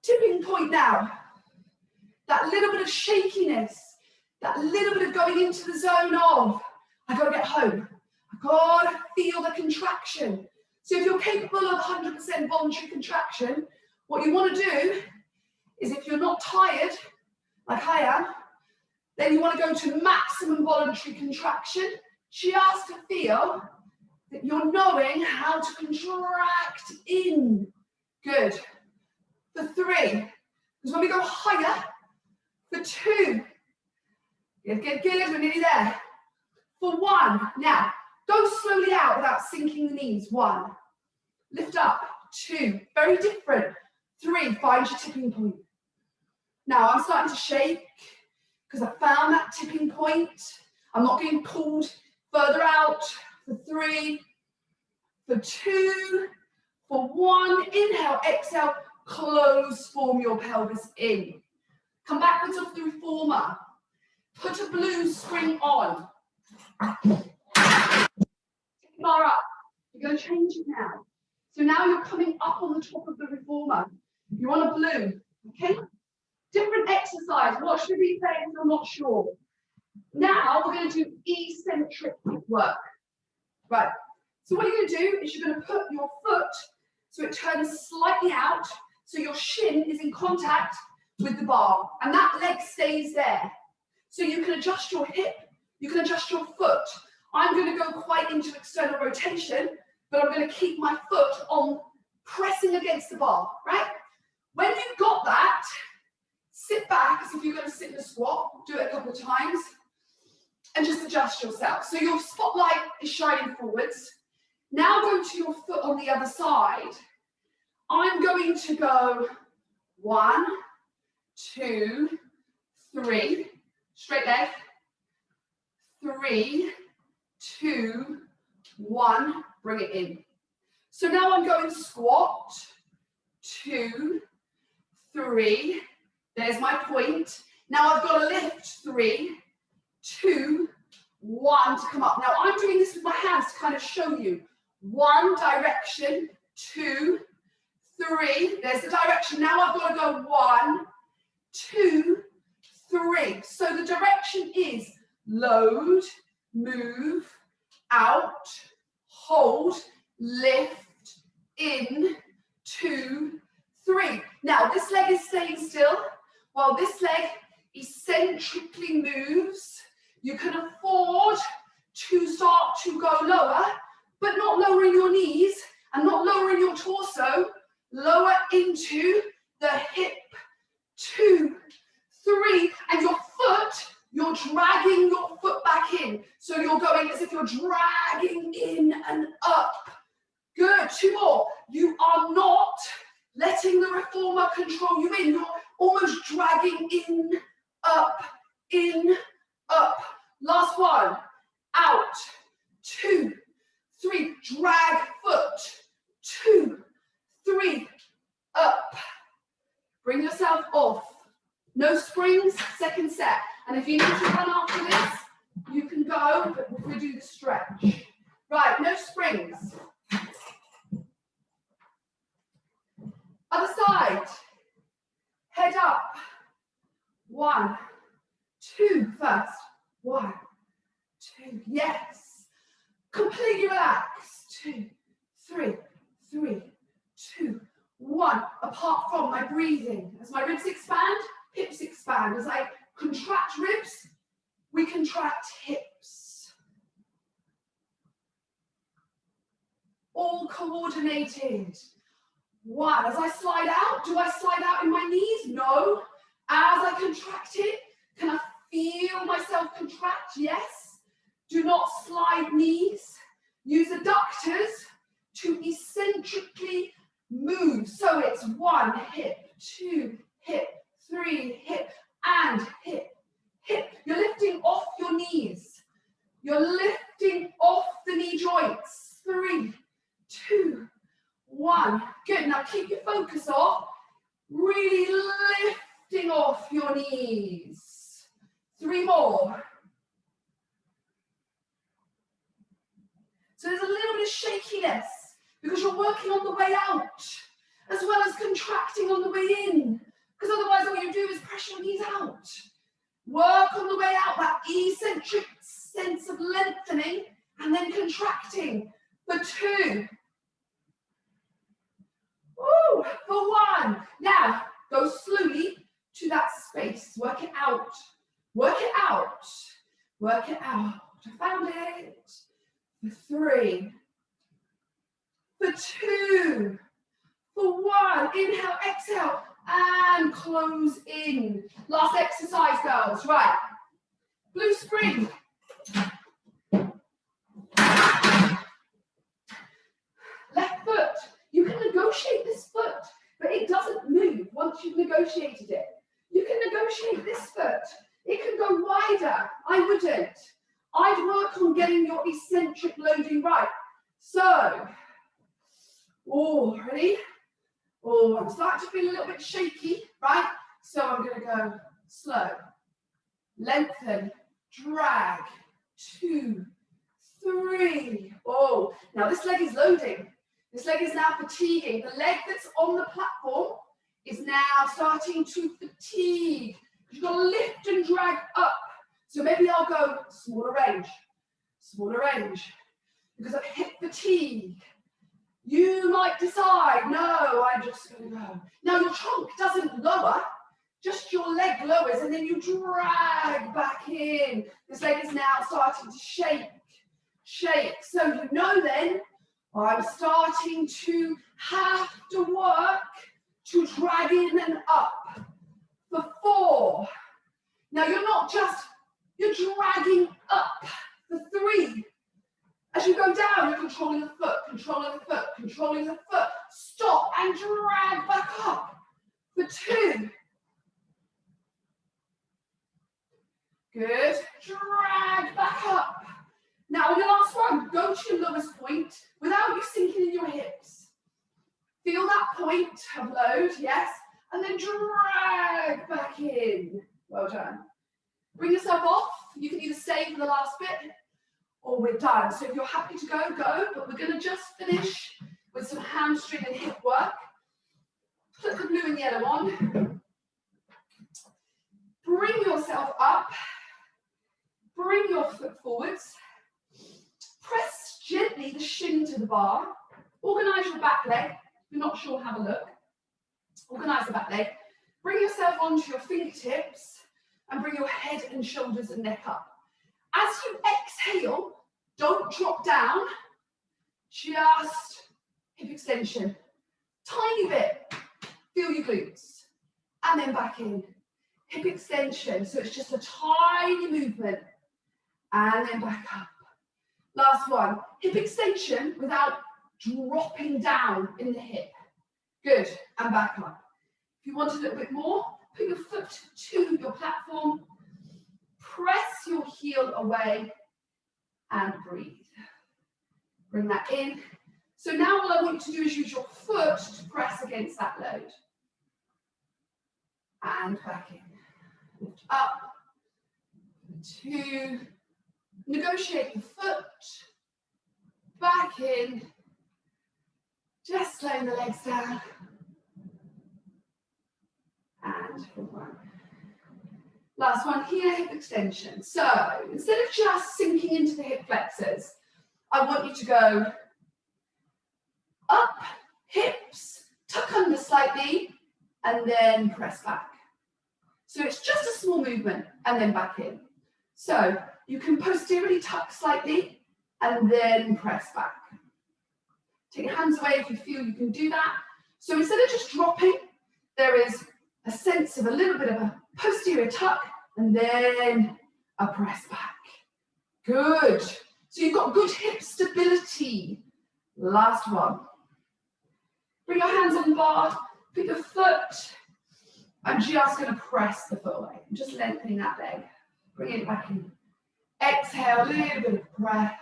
tipping point now. That little bit of shakiness. That little bit of going into the zone of, I gotta get home. I gotta feel the contraction. So if you're capable of 100% voluntary contraction, what you want to do is, if you're not tired, like I am, then you want to go to maximum voluntary contraction, just to feel that you're knowing how to contract in. Good. For 3, because when we go higher, for 2, good, good, good, we're nearly there. For 1, now, go slowly out without sinking the knees. 1, lift up. 2, very different. 3, find your tipping point. Now I'm starting to shake because I found that tipping point. I'm not getting pulled further out. For 3, for 2, for 1, inhale, exhale, close, form your pelvis in. Come backwards off the reformer. Put a blue spring on. Bar up. You're going to change it now. So now you're coming up on the top of the reformer. You're on a blue, okay? Different exercise. What should we say if you're not sure? Now we're going to do eccentric work. Right. So what you're going to do is you're going to put your foot so it turns slightly out, so your shin is in contact with the bar, and that leg stays there. So you can adjust your hip, you can adjust your foot. I'm going to go quite into external rotation, but I'm going to keep my foot on pressing against the bar, right? When you've got that, sit back as if you're going to sit in a squat, do it a couple of times, and just adjust yourself. So your spotlight is shining forwards. Now go to your foot on the other side. I'm going to go 1, 2, 3, straight leg, 3, 2, 1, bring it in. So now I'm going squat, 2, 3, there's my point. Now I've got to lift 3, 2, 1 to come up. Now I'm doing this with my hands to kind of show you. 1 direction, 2, 3, there's the direction. Now I've got to go 1, 2, 3. So the direction is load, move, out, hold, lift, in, 2, 3. Now this leg is staying still while this leg eccentrically moves. You can afford to start to go lower, but not lowering your knees and not lowering your torso. Lower into the hip, 2, 3, and your foot, you're dragging your foot back in. So you're going as if you're dragging in and up. Good, 2 more. You are not letting the reformer control you in. You're almost dragging in, up, in, up. Last one, out, 2, 3, drag foot, 2, 3, up. Bring yourself off. No springs, second set. And if you need to run after this, you can go, but we do the stretch. Right, no springs. Other side. Head up. 1, 2 first. 1, 2, yes. Completely relax. 2, 3, 3, 2, 1. Apart from my breathing. As my ribs expand, hips expand. As I contract ribs, we contract hips. All coordinated. 1. As I slide out, do I slide out in my knees? No. As I contract it, can I feel myself contract? Yes. Do not slide knees. Use adductors to eccentrically move. So it's 1 hip, 2 hip, 3 hip, and hip, hip. You're lifting off your knees. You're lifting lifting off the knee joints. 3, 2, 1. Good. Now keep your focus off. Really lifting off your knees. 3 more. So there's a little bit of shakiness because you're working on the way out as well as contracting on the way in. Because otherwise all you do is press your knees out. Work on the way out, that eccentric sense of lengthening and then contracting. For 2. Woo, for 1. Now, go slowly to that space. Work it out. Work it out. Work it out. I found it. For 3. For 2. For 1. Inhale, exhale, and close in. Last exercise, girls. Right. Blue spring. Left foot. You can negotiate this foot, but it doesn't move once you've negotiated it. You can negotiate this foot. It can go wider. I wouldn't. I'd work on getting your eccentric loading right. So, ready? I'm starting to feel a little bit shaky, right? So I'm going to go slow. Lengthen, drag, 2, 3. Now this leg is loading. This leg is now fatiguing. The leg that's on the platform is now starting to fatigue. You've got to lift and drag up. So maybe I'll go smaller range, because of hip fatigue. You might decide, no, I'm just going to go. Now your trunk doesn't lower, just your leg lowers, and then you drag back in. This leg is now starting to shake. So you know then, I'm starting to have to work to drag in and up. For 4. Now you're dragging up. For 3. As you go down, you're controlling the foot. Stop and drag back up. For 2. Good. Drag back up. Now in the last one, go to your lowest point without you sinking in your hips. Feel that point of load, yes, and then drag back in. Well done. Bring yourself off. You can either stay for the last bit or we're done. So if you're happy to go, go, but we're going to just finish with some hamstring and hip work. Put the blue and yellow on. Bring yourself up. Bring your foot forwards. Press gently the shin to the bar. Organise your back leg. If you're not sure, have a look. Organise the back leg. Bring yourself onto your fingertips and bring your head and shoulders and neck up. As you exhale, don't drop down. Just hip extension. Tiny bit. Feel your glutes. And then back in. Hip extension. So it's just a tiny movement. And then back up. Last one. Hip extension without dropping down in the hip. Good. And back up. If you want a little bit more, put your foot to your platform. Press your heel away and breathe. Bring that in. So now all I want you to do is use your foot to press against that load. And back in. Lift up. 2. Negotiate your foot. Back in. Just slowing the legs down. And 1. Last one here, hip extension. So instead of just sinking into the hip flexors, I want you to go up, hips, tuck under slightly, and then press back. So it's just a small movement, and then back in. So you can posteriorly tuck slightly, and then press back. Take your hands away if you feel you can do that. So instead of just dropping, there is a sense of a little bit of a posterior tuck, and then a press back. Good. So you've got good hip stability. Last one. Bring your hands on the bar, put your foot. I'm just going to press the foot away. I'm just lengthening that leg. Bring it back in. Exhale, a little bit of press.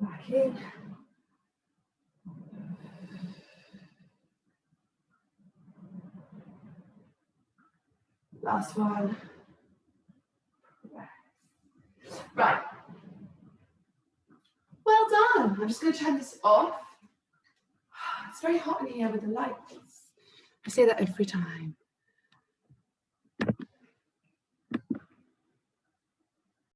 Back in. Last one. Right. Well done. I'm just going to turn this off. It's very hot in here with the lights. I say that every time.